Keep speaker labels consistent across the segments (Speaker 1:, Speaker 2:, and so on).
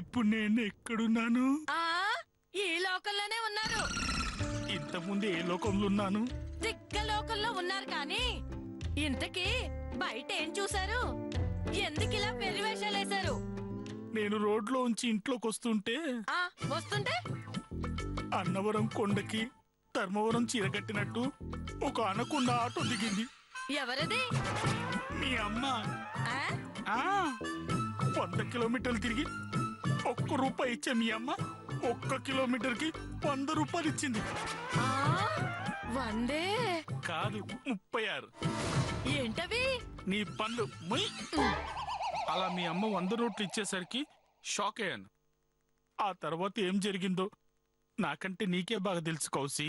Speaker 1: ఇప్పుడు నేను ఎక్కడున్నాను?
Speaker 2: ఈ లోకంలోనే ఉన్నారు.
Speaker 1: ఇంతకుముందు ఏ లోకంలో ఉన్నాను?
Speaker 2: దిక్క లోకంలో ఉన్నారు కానీ ఇంతకీ బయట ఏం చూసారు? ఎందుకిలా పెరివేషాలేశారు?
Speaker 1: నేను రోడ్లో ఉంచి ఇంట్లోకి వస్తుంటే అన్నవరం కొండకి ధర్మవరం చీరగట్టినట్టు ఒక అనకొండ ఆటో దిగింది.
Speaker 2: ఎవరది?
Speaker 1: మీ అమ్మ. 100 కిలోమీటర్లు తిరిగి ₹1 ఇచ్చే మీ అమ్మ 1 కిలోమీటర్కి 100 రూపాయలు ఇచ్చింది.
Speaker 2: 100
Speaker 1: కాదు, 36.
Speaker 2: ఏంటవి?
Speaker 1: నీ పళ్ళు మొయ్. అలా మీ అమ్మ 100 నోట్లు ఇచ్చేసరికి షాక్ అయ్యాను. ఆ తర్వాత ఏం జరిగిందో నాకంటే నీకే బాగా తెలుసు కౌసి.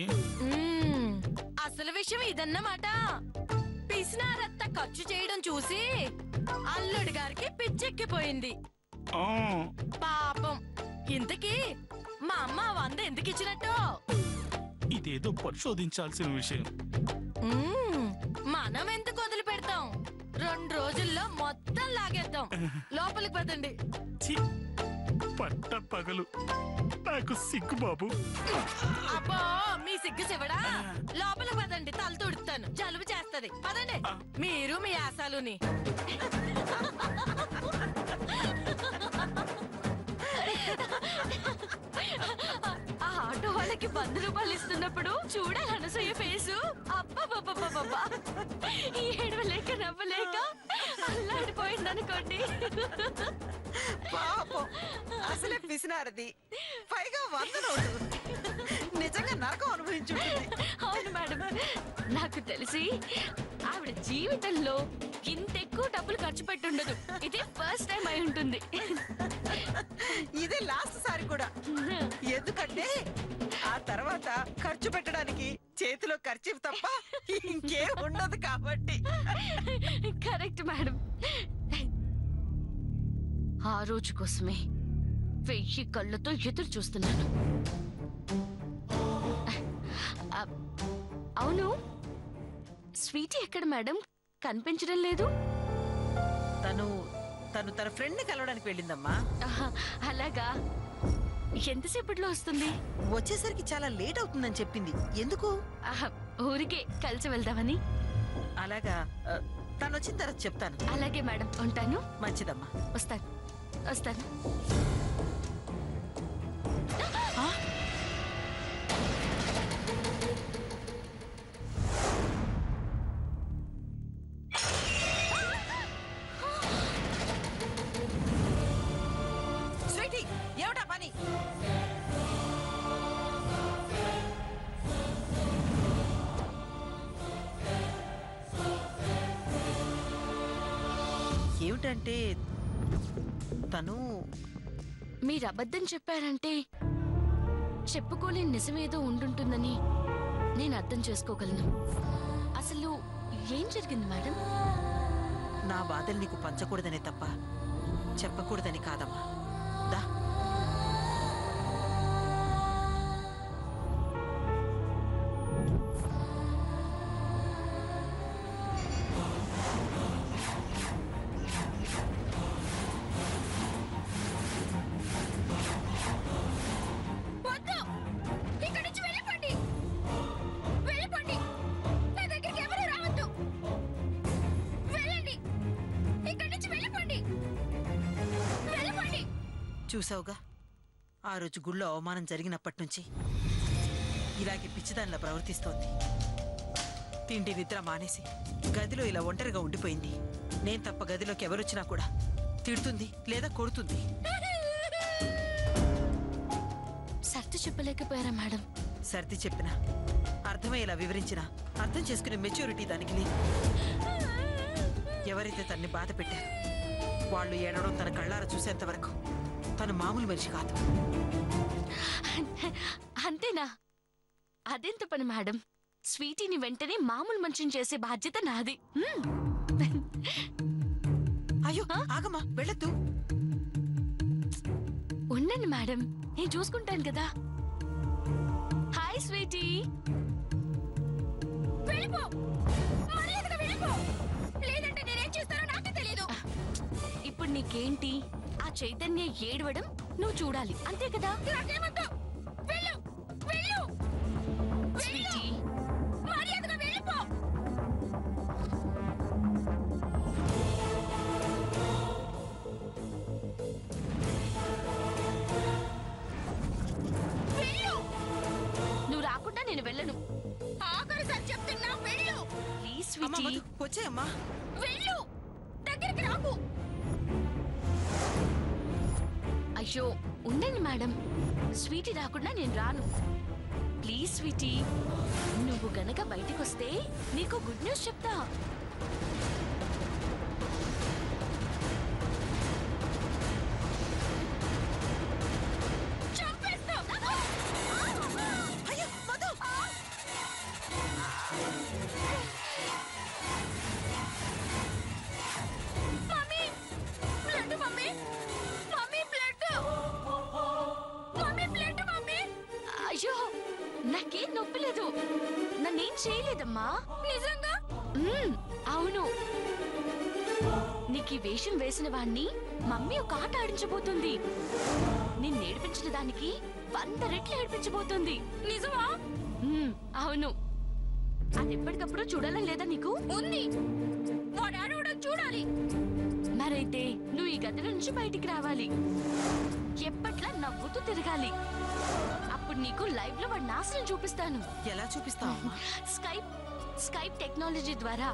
Speaker 2: అసలు విషయం ఇదన్నమాట. పిసినారత్త ఖర్చు చేయడం చూసి అల్లుడి గారికి పిచ్చెక్కిపోయింది. పాపం. ఇంతకీ మా అమ్మ 100 ఎందుకు ఇచ్చినట్టు?
Speaker 1: ఇదేదో పరిశోధించాల్సిన విషయం.
Speaker 2: మనం ఎందుకు వదిలి పెడతాం? 2 రోజుల్లో మొత్తం లాగేద్దాం. లోపలికి పదండి.
Speaker 1: పట్ట పగలు నాకు సిగ్గు బాబు.
Speaker 2: అబ్బో, మీ సిగ్గు శివడా? లోపలికి పదండి, తల తుడుతాను. జలుబు చేస్తది. పదండి మీరు మీ ఆశాలుని. ఆ ఆటో వాళ్ళకి 100 రూపాయలు ఇస్తున్నప్పుడు చూడాలి అనసూయ ఫేసు. అబ్బా, ఏడవలేక నవ్వలేక అల్లాడిపోయిందనుకోండి.
Speaker 3: పాపం, అసలే పిసినారది, పైగా 100 నోటు. నిజంగా నరకం అనుభవించుంటుంది.
Speaker 2: అవును మేడం, నాకు తెలిసి ఆవిడ జీవితంలో ఇంత ఎక్కువ డబ్బులు ఖర్చు పెట్టుండదు. ఇదే ఫస్ట్ టైం అయి ఉంటుంది.
Speaker 3: ఇదే లాస్ట్ సారి కూడా. ఎందుకంటే ఆ తర్వాత ఖర్చు పెట్టడానికి చేతిలో ఖర్చు తప్ప ఇంకేం ఉండదు కాబట్టి.
Speaker 2: Correct madam. ఆ రోజు కోసమే 1000 కళ్ళతో ఎదురు చూస్తున్నాను. అవును, స్వీటీ ఎక్కడ మేడం? కనిపించడం లేదు.
Speaker 3: తను తన ఫ్రెండ్ ని కలవడానికి వెళ్ళిందమ్మా.
Speaker 2: అలాగా? ఎంతసేపట్లో వస్తుంది?
Speaker 3: వచ్చేసరికి చాలా లేట్ అవుతుందని చెప్పింది. ఎందుకు?
Speaker 2: ఊరికే కలిసి వెళ్దామని.
Speaker 3: అలాగా, తను వచ్చిన తర్వాత చెప్తాను.
Speaker 2: అలాగే మేడం, ఉంటాను.
Speaker 3: మంచిదమ్మా.
Speaker 2: వస్తాను.
Speaker 3: స్వీటీ, ఏమిటా పని? ఏమిటంటే తను
Speaker 2: మీరు అబద్ధం చెప్పారంటే చెప్పుకోలేని నిజమేదో ఉండుంటుందని నేను అర్థం చేసుకోగలను. అసలు ఏం జరిగింది మేడం?
Speaker 3: నా బాధలు నీకు పంచకూడదనే తప్ప చెప్పకూడదని కాదమ్మా. దా. చూసావుగా, ఆ రోజు గుళ్ళో అవమానం జరిగినప్పటి నుంచి ఇలాగే పిచ్చిదానిలా ప్రవర్తిస్తోంది. తిండి నిద్ర మానేసి గదిలో ఇలా ఒంటరిగా ఉండిపోయింది. నేను తప్ప గదిలోకి ఎవరొచ్చినా కూడా తిడుతుంది లేదా కొడుతుంది.
Speaker 2: సర్ది చెప్పలేకపోయారా మేడం?
Speaker 3: సర్ది చెప్పినా, అర్థమయ్యేలా వివరించినా అర్థం చేసుకునే మెచ్యూరిటీ దానికి లేదు. ఎవరైతే తన్ని బాధ పెట్టారో వాళ్ళు ఏడవడం తన కళ్ళారా చూసేంత వరకు తను మామూలు మనిషి కాదు.
Speaker 2: అంతేనా? అదెంత పని మేడం? స్వీటీని వెంటనే మామూలు మనిషిని చేసే బాధ్యత నాది.
Speaker 3: అయ్యో ఆగమ్మా, వెళ్ళొద్దు.
Speaker 2: ఉండండి మేడం, నేను చూసుకుంటాను కదా. Hi sweetie. ఇప్పుడు నీకేంటి? ఆ చైతన్య ఏడవడం నువ్వు చూడాలి అంతే కదా. స్వీటీ, నువ్వు రాకుండా నేను వెళ్ళను. ప్లీజ్
Speaker 3: అమ్మా
Speaker 2: స్వీటీ,
Speaker 3: మధు, వచ్చేయమ్మా.
Speaker 2: అయ్యో ఉండండి మేడం, స్వీటీ రాకుండా నేను రాను. ప్లీజ్ స్వీటీ, నువ్వు గనక బయటికి వస్తే నీకు గుడ్ న్యూస్ చెప్తా.
Speaker 3: అయ్యో మధు,
Speaker 2: అయ్యో నాకేం నొప్పి లేదు, నన్నేం చేయలేదమ్మా. నిజంగా? అవును. నీకు ఈ వేషం వేసిన వాణ్ణి మమ్మీ ఒక ఆట ఆడించబోతుంది. నిన్ను ఏడిపించిన దానికి 100 రెట్లు ఏడిపించబోతుంది. నిజమా? అవును. అది ఎప్పటికప్పుడు చూడాలని లేదా నీకు? ఉంది. చూడాలి. మరైతే నువ్వు ఈ గదిలో నుంచి బయటికి రావాలి. ఎప్పట్లా నవ్వుతూ తిరగాలి. అప్పుడు నీకు లైవ్ లో వాడి నాశనం చూపిస్తాను.
Speaker 3: ఎలా చూపిస్తావమ్మా?
Speaker 2: స్కైప్ టెక్నాలజీ ద్వారా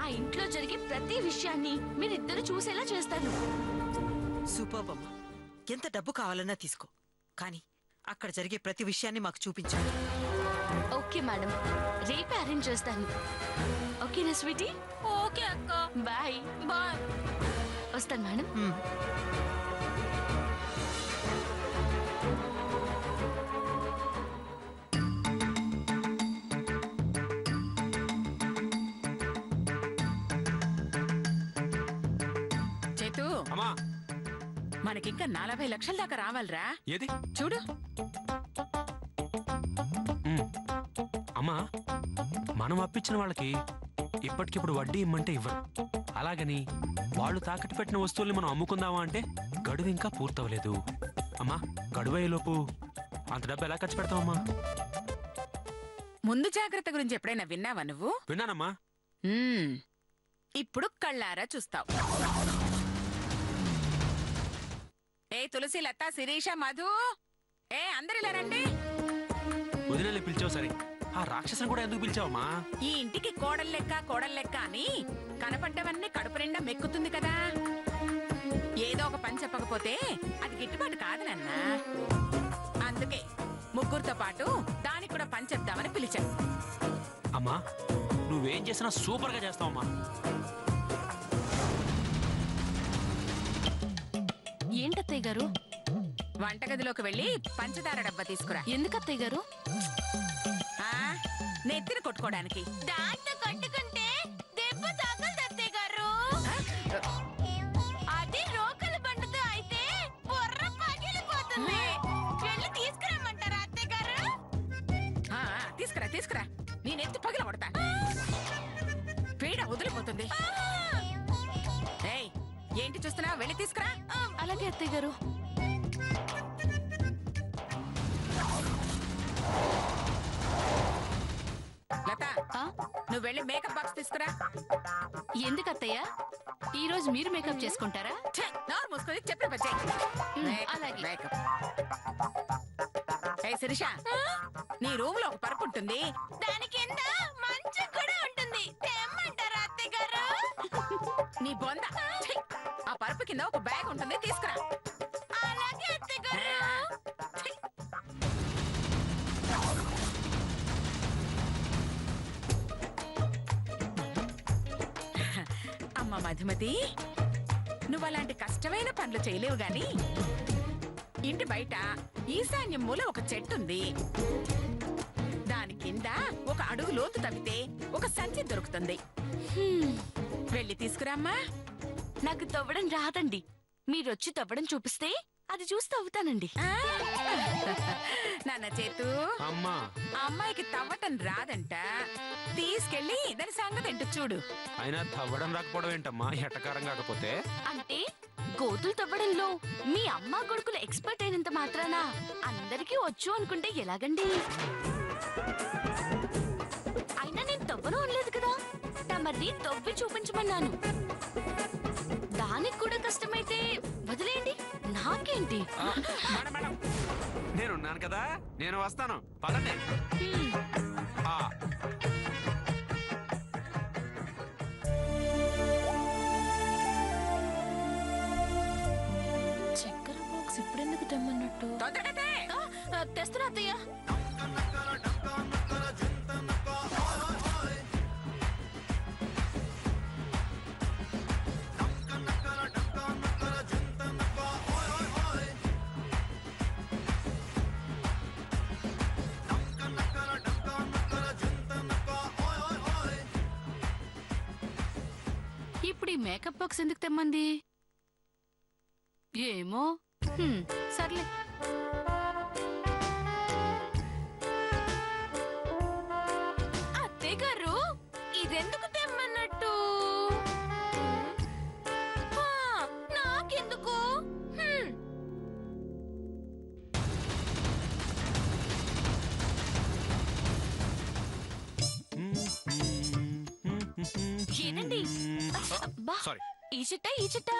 Speaker 2: ఆ ఇంట్లో జరిగే ప్రతి విషయాన్ని మీరిద్దరు చూసేలా చేస్తాను.
Speaker 3: సూపర్ అమ్మా. ఎంత డబ్బు కావాలన్నా తీసుకో, కానీ అక్కడ జరిగే ప్రతి విషయాన్ని మాకు చూపించాలి.
Speaker 2: ఓకే మేడం, రేపే అరేంజ్ చేస్తాను. ఓకేనా స్వీటీ? ఓకే అక్క. Bye bye. వస్తాను మేడం.
Speaker 4: చేతు,
Speaker 5: అమ్మా,
Speaker 4: మనకింకా 40 లక్షల దాకా రావాలిరా.
Speaker 5: ఏది?
Speaker 4: చూడు.
Speaker 5: అమ్మా, మనం అప్పించిన వాళ్ళకి ఇప్పటికిప్పుడు వడ్డీ ఇమ్మంటే ఇవ్వరు. అలాగని వాళ్ళు తాకట్టు పెట్టిన వస్తువుల్ని మనం అమ్ముకుందామా అంటే గడువు ఇంకా పూర్తవలేదు. అమ్మా, గడువు అయ్యేలోపు అంత డబ్బు ఎలా ఖర్చు పెడతావమ్మా?
Speaker 4: ముందు జాగ్రత్త గురించి ఎప్పుడైనా విన్నావా నువ్వు?
Speaker 5: విన్నానమ్మా.
Speaker 4: ఇప్పుడు కళ్ళారా చూస్తావు. ఏ తులసి, లత, శిరీష, మధు, అందరిలా రండి.
Speaker 5: వదినల్ని పిలిచావు సరే, ఆ రాక్షసుని కూడా ఎందుకు పిలిచావమ్మా?
Speaker 4: ఈ ఇంటికి కోడల్లెక్క అని కనపడ్డవన్నీ కడుపు నిండా మెక్కుతుంది కదా. ఏదో ఒక పని చెప్పకపోతే అది గిట్టుబాటు కాదు నాన్నా. అందుకే ముగ్గురితో పాటు దానికి కూడా పని చెప్దామని పిలిచా.
Speaker 5: అమ్మా, నువ్వేం చేసినా సూపర్ గా చేస్తావమ్మా.
Speaker 2: ఏంటత్తయ్య గారు?
Speaker 4: వంటగదిలోకి వెళ్ళి పంచదార డబ్బా తీసుకురా.
Speaker 2: ఎందుకు అత్తయ్య గారు?
Speaker 4: నెత్తిన కొట్టుకోవడానికి.
Speaker 2: దాంట్లో కొట్టుకుంటే దెబ్బ తాకదు అత్తయ్య గారు. అది రోకల బండతో అయితే బుర్ర పగిలిపోతుంది. వెళ్ళి తీసుకురమ్మంటారా అత్తయ్య గారు?
Speaker 4: తీసుకురా. నీ నెత్తి పగిల కొడతా. పీడ వదిలిపోతుంది. ఏంటి చూస్తున్నావు? వెళ్ళి తీసుకురా.
Speaker 2: అలాగే అత్తయ్య గారు.
Speaker 4: లత, నువ్వు వెళ్ళి మేకప్ బాక్స్ తీసుకురా.
Speaker 2: ఎందుకు అత్తయ్య? ఈ రోజు మీరు మేకప్ చేసుకుంటారా?
Speaker 4: నోరు మూసుకొని చెప్పే బజ్జే.
Speaker 2: అలాగే.
Speaker 4: మేకప్. శిరీష, నీ రూమ్ లో ఒక పరుపు ఉంటుంది.
Speaker 2: దాని కింద మంచం కూడా ఉంటుంది. తెమ్మంటారా అత్తయ్య గారు?
Speaker 4: నీ బొంద. ఆ పరుపు కింద ఒక బ్యాగ్ ఉంటుంది, తీసుకురా.
Speaker 2: అలాగే అత్తయ్య గారు.
Speaker 4: అమ్మ మధుమతి, నువ్వు అలాంటి కష్టమైన పనులు చేయలేవు గాని ఇంటి బయట ఈశాన్యం మూల ఒక చెట్టుంది. దాని కింద ఒక అడుగు లోతు తవ్వితే ఒక సంచి దొరుకుతుంది. వెళ్ళి తీసుకురామ్మా.
Speaker 2: నాకు తవ్వడం రాదండి. మీరొచ్చి తవ్వడం చూపిస్తే అది చూసి తవ్వుతానండి.
Speaker 4: నాన్న చేతు,
Speaker 5: అమ్మా
Speaker 4: ఆ అమ్మాయికి తవ్వటం రాదంట. తీసుకెళ్ళి దాని సంగతి ఏంటో చూడు.
Speaker 5: అయినా తవ్వడం రాకపోవడం ఏంటమ్మా, ఎటకారం కాకపోతే.
Speaker 2: అంటే గోతులు తవ్వడంలో మీ అమ్మ కొడుకులు ఎక్స్పర్ట్ అయినంత మాత్రాన అందరికీ వచ్చు అనుకుంటే ఎలాగండి? అయినా నేను తవ్వను అనలేదు కదా, తమర్ని తవ్వి చూపించమన్నాను. దానికి కూడా కష్టమైతే వదిలేయండి, నాకేంటి.
Speaker 5: మేడం మేడం, నేనున్నాను కదా, నేను వస్తాను, పదండి. ఆ,
Speaker 2: చక్కెర బాక్స్ ఇప్పుడెందుకు తెమ్మన్నట్టు?
Speaker 4: తొందరగా తే.
Speaker 2: తెస్తున్నా అత్తయ్య. ఇప్పుడు ఈ మేకప్ బాక్స్ ఎందుకు తెమ్మంది ఏమో. సర్లే. అత్తయ్య గారు, ఇదెందుకు తెమ్మన్నట్టు? నాకెందుకు? ఏనండి? అబ్బా,
Speaker 5: సారీ.
Speaker 2: ఈ చిట్టా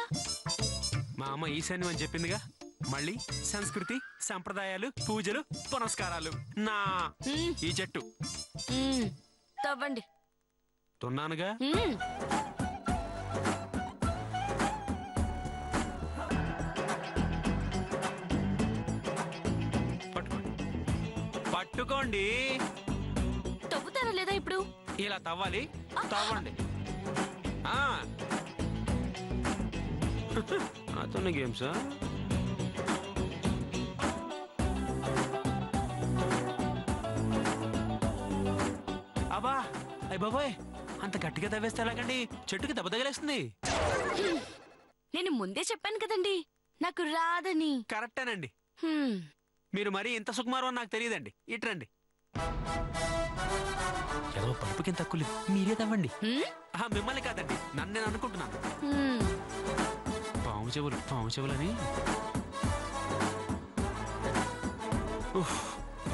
Speaker 5: మా అమ్మ ఈశాన్యం అని చెప్పిందిగా, మళ్ళీ సంస్కృతి సంప్రదాయాలు పూజలు పునస్కారాలు నా ఈ చెట్టు
Speaker 2: తవ్వండి.
Speaker 5: తున్నానుగా. పట్టుకోండి.
Speaker 2: తవ్వుతారా లేదా ఇప్పుడు?
Speaker 5: ఇలా తవ్వాలి, తవ్వండి. నాతోనే గేమ్సా? అబ్బా అయ్య బాబోయ్, అంత గట్టిగా తవ్వేస్తే ఎలాగండి? చెట్టుకి దెబ్బ తగిలేస్తుంది.
Speaker 2: నేను ముందే చెప్పాను కదండి నాకు రాదని.
Speaker 5: కరెక్టేనండి. మీరు మరీ ఇంత సుకుమారం నాకు తెలియదండి. ఇట్రండి. ఏదో పలుపుకి తక్కువ లేదు, మీరే తవ్వండి. మిమ్మల్ని కాదండి, నన్ను నేను అనుకుంటున్నాను. పాము చెవులని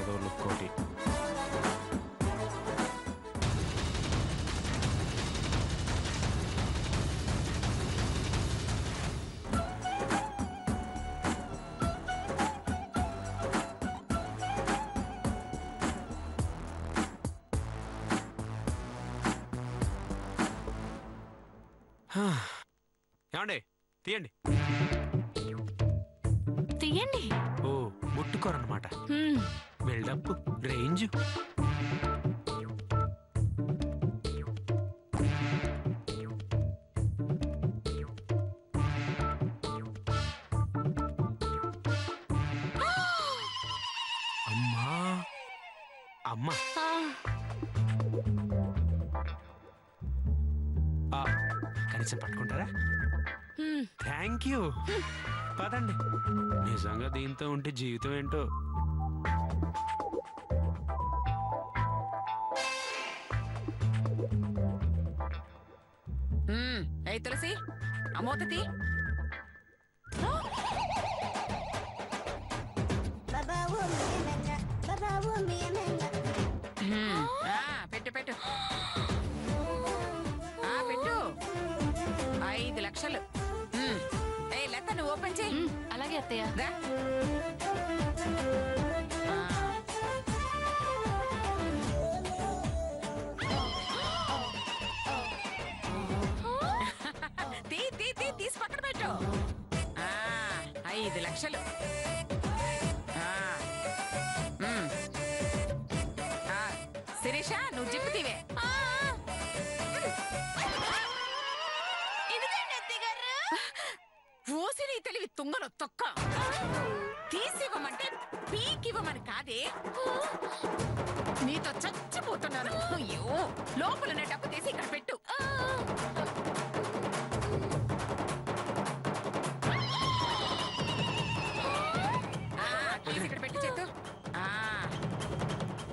Speaker 5: ఏదో లుక్కోటి. ఏమండి, తీయండి.
Speaker 2: తీయండి.
Speaker 5: ఓ, ముట్టుకోరన్నమాట. Build up range. అమ్మా అమ్మా, కనీసం పట్టుకుంటారా? Thank you. పదండి. నిజంగా దీంతో ఉంటే జీవితం ఏంటో.
Speaker 4: ఏ తులసి, అమోతతి. పెట్టు పెట్టు. పెట్టు. 5 లక్షలు. ఏ లత, నువ్వు ఓపెన్ చేయి.
Speaker 2: అలాగే అత్తయ్య.
Speaker 4: తీసి పక్కన పెట్టు. 5 లక్షలు. శిరీష, నువ్వు జిప్పు తీవే. ఓసిని తెలివి తుంగను తొక్క. తీసివ్వమంటే పీకివ్వమని కాదే. నీతో చచ్చిపోతున్నాను. అయ్యో, లోపల డబ్బు తీసి ఇక్కడ పెట్టు.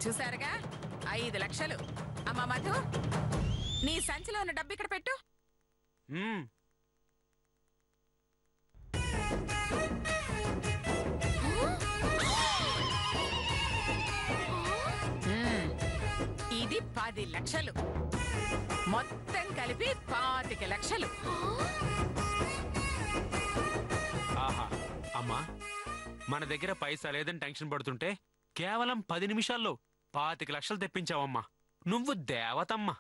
Speaker 4: చూసారుగా 5 లక్షలు. అమ్మా మధు, నీ సంచిలో ఉన్న డబ్బు ఇక్కడ పెట్టు.
Speaker 5: మ్మ్.
Speaker 4: ఇది 10 లక్షలు. మొత్తం కలిపి 25 లక్షలు.
Speaker 5: ఆహా అమ్మా, మన దగ్గర పైసా లేదని టెన్షన్ పడుతుంటే కేవలం 10 నిమిషాల్లో 25 లక్షలు తెప్పించావమ్మా. నువ్వు దేవతమ్మా.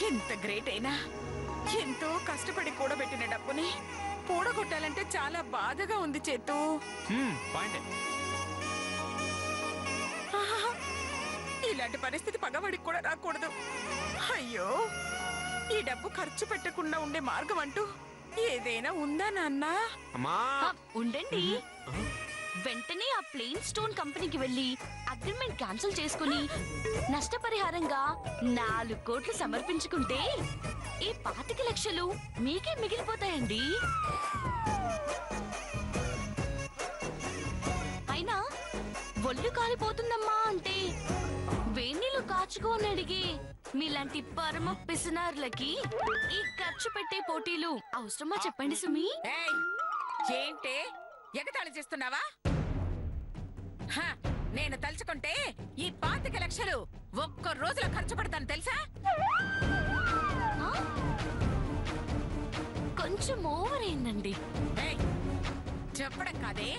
Speaker 4: ఎంత గ్రేట్ అయినా ఎంతో కష్టపడి కూడబెట్టిన డబ్బుని పూడగొట్టాలంటే చాలా బాధగా ఉంది చేతు.
Speaker 5: పాయింటే.
Speaker 4: ఇలాంటి పరిస్థితి పగవాడికి కూడా రాకూడదు. అయ్యో, ఈ డబ్బు ఖర్చు పెట్టకుండా ఉండే మార్గం అంటూ ఏదైనా ఉందా నాన్నా?
Speaker 5: అమ్మా
Speaker 2: ఉండండి. వెంటనే ఆ ప్లేన్ స్టోన్ కంపెనీకి వెళ్ళి అగ్రిమెంట్ క్యాన్సిల్ చేసుకుని నష్టపరిహారంగా 4 కోట్లు సమర్పించుకుంటే ఈ 25 లక్షలు మీకే మిగిలిపోతాయండి. అయినా ఒళ్ళు కాలిపోతుందమ్మా అంటే వేణీలు కాచుకోని అడిగి మీలాంటి పరమ పిసినార్లకి ఈ ఖర్చు పెట్టే పోటీలు అవసరమా చెప్పండి సుమి?
Speaker 4: ఏయ్, ఏంటే ఎగతాళి చేస్తున్నావా? నేను తలుచుకుంటే ఈ 25 లక్షలు ఒక్క రోజులో ఖర్చు పెడతాను తెలుసా?
Speaker 2: కొంచెం ఓవర్ అయిందండి.
Speaker 4: ఏయ్, చెప్పడం కాదే,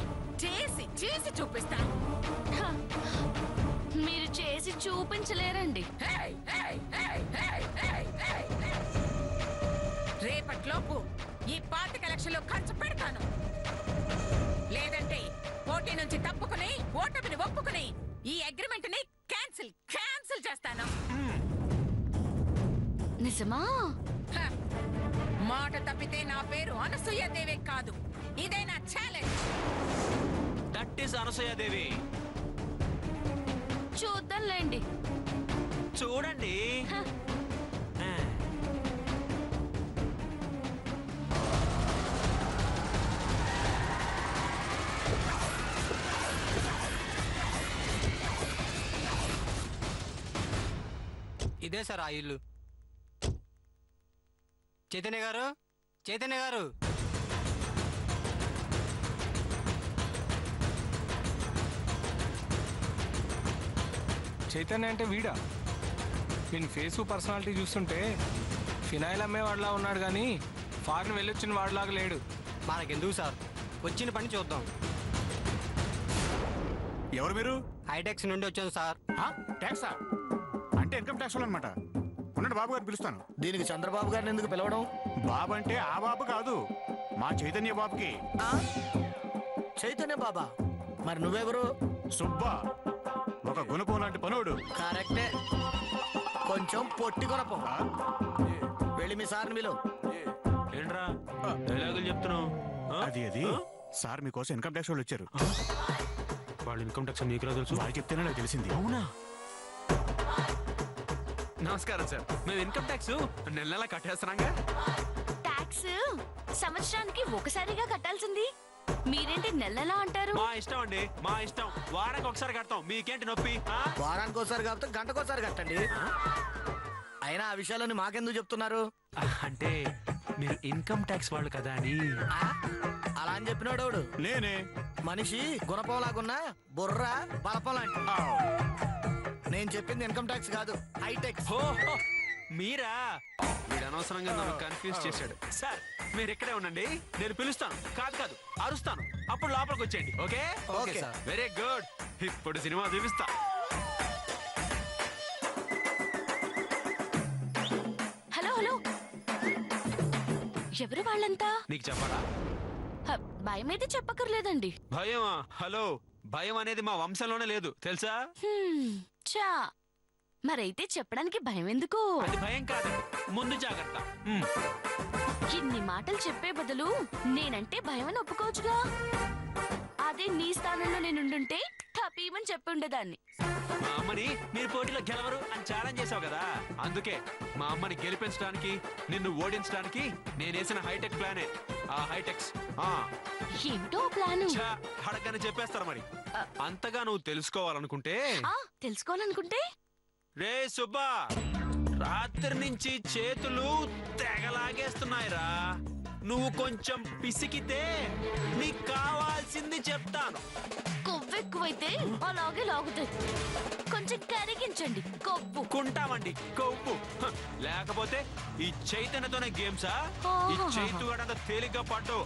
Speaker 4: చేసి చేసి చూపిస్తా.
Speaker 2: హ, మీరు చేసి చూపించలేరండి.
Speaker 4: ఏయ్, ఏయ్, ఏయ్, ఏయ్, ఏయ్, ఏయ్, ఏయ్. రేపట్లోపు ఈ 25 లక్షలు ఖర్చు పెడతాను. లేదంటే పోటీ నుంచి తప్పుకుని ఓటమిని ఒప్పుకుని ఈ అగ్రిమెంట్ ని క్యాన్సిల్ చేస్తాను.
Speaker 2: నిజమా?
Speaker 4: హ, మాట తప్పితే నా పేరు అనసూయాదేవి కాదు. ఇదే నా ఛాలెంజ్.
Speaker 5: That is Anasuya Devi.
Speaker 2: చూద్దాంలేండి.
Speaker 5: చూడండి.
Speaker 2: హ.
Speaker 6: ఇదే సార్ ఆ ఇల్లు. చైతన్య గారు, చైతన్య గారు.
Speaker 7: చైతన్య అంటే వీడా? వీని ఫేసు పర్సనాలిటీ చూస్తుంటే ఫినాయిల్ అమ్మేవాడిలా ఉన్నాడు కానీ ఫారిన్ వెళ్ళొచ్చిన వాడిలాగా లేడు.
Speaker 6: మనకెందుకు సార్, వచ్చిన పని చూద్దాం.
Speaker 8: ఎవరు మీరు?
Speaker 6: హైటెక్స్ నుండి వచ్చాను సార్.
Speaker 8: ట్యాక్సా అంటే ఇన్కమ్ ట్యాక్స్ అనమాట. ఉన్నట్టు బాబు గారు పిలుస్తాను.
Speaker 9: దీనికి చంద్రబాబు గారిని ఎందుకు పిలవడం?
Speaker 8: బాబు అంటే ఆ బాబు కాదు, మా చైతన్య బాబుకి.
Speaker 9: చైతన్య బాబా? మరి నువ్వెవరు?
Speaker 8: సుబ్బా, ఒక గుణపం లాంటి పనుడు.
Speaker 9: కరెక్టే, కొంచెం పొట్టి కొనపం. వెళ్ళి మీ సార్ని పిలువు.
Speaker 5: ఏంట్రా డైలాగులు చెప్తున్నావు?
Speaker 8: అది సార్ మీకోసం ఇన్కమ్ ట్యాక్స్ వాళ్ళు వచ్చారు.
Speaker 5: వాళ్ళు ఇన్కమ్ ట్యాక్స్ నీకు తెలుసు?
Speaker 8: వాళ్ళు చెప్తేనే నాకు తెలిసింది.
Speaker 5: అవునా? నమస్కారం సార్. మేము ఇన్కమ్ ట్యాక్స్ నెల నెలా కట్టేస్తున్నాగా.
Speaker 2: ట్యాక్స్ సంవత్సరానికి ఒకసారిగా కట్టాల్సింది. మీరేంటి నెలలా అంటారు?
Speaker 5: మా ఇష్టం అండి, మా ఇష్టం. వారానికి ఒకసారి కడతాం, మీకేంటి నొప్పి?
Speaker 9: వారానికి ఒకసారి కాకపోతే గంటకోసారి కట్టండి. అయినా ఆ విషయాలని మాకెందుకు చెప్తున్నారు?
Speaker 5: అంటే మీరు ఇన్కమ్ ట్యాక్స్ వాళ్ళు కదా అని.
Speaker 9: అలా అని చెప్పినోడు
Speaker 8: నేనే.
Speaker 9: మనిషి గుణపంలాగున్నా బుర్ర బలపం లాంటి. నేను చెప్పింది ఇన్కమ్ ట్యాక్స్ కాదు, హైటెక్స్.
Speaker 5: ఓహో, మీరా? మీరు అనవసరంగా నన్ను కన్ఫ్యూజ్ చేశాడు. సార్ మీరు ఇక్కడే ఉండండి, నేను పిలుస్తాను. కాదు అరుస్తాను, అప్పుడు లోపలికి వచ్చేయండి. Okay?
Speaker 9: Okay sir.
Speaker 5: Very good. ఇప్పుడు సినిమా చూపిస్తా.
Speaker 2: హలో హలో, ఎవరు వాళ్ళంతా?
Speaker 5: నీకు చెప్పాలా?
Speaker 2: భయం అయితే చెప్పక్కర్లేదండి.
Speaker 5: భయమా? హలో, భయం అనేది మా వంశంలోనే లేదు తెలుసా?
Speaker 2: చా, మరైతే చెప్పడానికి భయం ఎందుకు?
Speaker 5: అది భయం కాదండి, ముందు జాగ్రత్త.
Speaker 2: ఇన్ని మాటలు చెప్పే బదులు నేనంటే భయం అని ఒప్పుకోవచ్చుగా. అదే నీ స్థానంలో నేనుండుంటే టపీమని చెప్పి ఉండేదాన్ని.
Speaker 5: మా అమ్మని మీరు పోటీలో గెలవరు అని ఛాలెంజ్ చేసావు కదా, అందుకే మా అమ్మని గెలిపించడానికి నిన్ను ఓడించడానికి నేనేసిన హైటెక్ ప్లానే ఆ హైటెక్స్.
Speaker 2: ఏమిటో ప్లాను?
Speaker 5: అడగని చెప్పేస్తారు మరి. అంతగా నువ్వు తెలుసుకోవాలనుకుంటే
Speaker 2: తెలుసుకోవాలనుకుంటే
Speaker 5: రే సుబ్బా, రాత్రి నుంచి చేతులు తెగలాగేస్తున్నాయిరా. నువ్వు కొంచెం పిసికితే నీకు కావాల్సింది చెప్తాను.
Speaker 2: కొవ్వెక్కువైతే అలాగే లాగుతుంది. కొంచెం కరిగించండి కొవ్వు.
Speaker 5: కుంటామండి కొవ్వు. లేకపోతే ఈ చైతన్యతోనే గేమ్సా? ఈ చైతు గడంత తేలిగ్గా పట్టు.